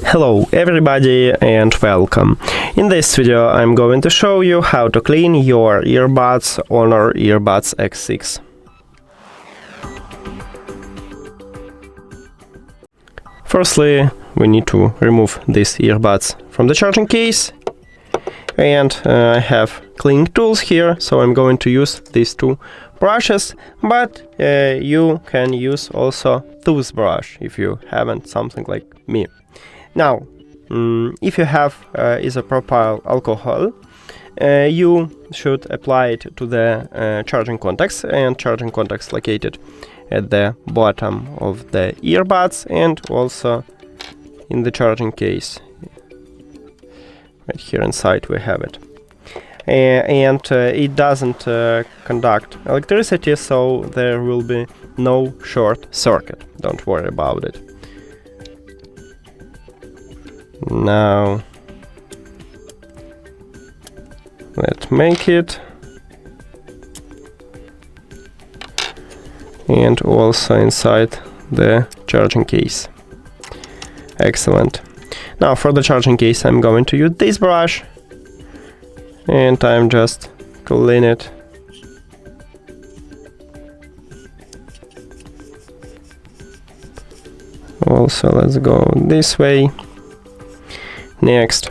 Hello everybody and welcome. In this video I'm going to show you how to clean your earbuds HONOR Earbuds X6. Firstly, we need to remove these earbuds from the charging case, and I have cleaning tools here, so I'm going to use these two brushes, but you can use also toothbrush if you haven't something like me. Now, if you have isopropyl alcohol, you should apply it to the charging contacts, and charging contacts located at the bottom of the earbuds and also in the charging case. Right here inside we have it. And it doesn't conduct electricity, so there will be no short circuit. Don't worry about it. Now let's make it, and also inside the charging case. Excellent. Now for the charging case I'm going to use this brush, and I'm just clean it. Also let's go this way. Next,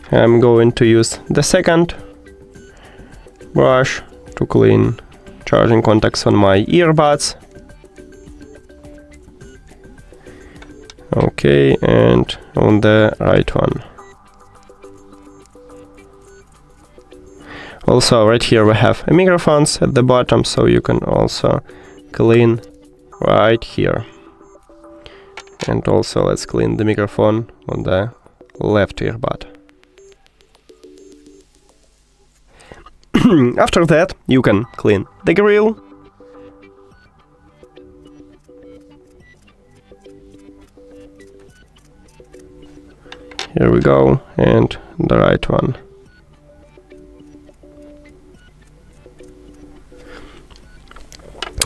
I'm going to use the second brush to clean charging contacts on my earbuds. Okay, and on the right one. Also, right here we have microphones at the bottom, so you can also clean right here. And also let's clean the microphone on the left earbud. After that, you can clean the grill. Here we go, and the right one.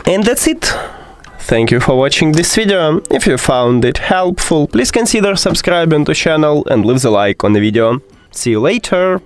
And that's it. Thank you for watching this video. If you found it helpful, please consider subscribing to the channel and leave a like on the video. See you later!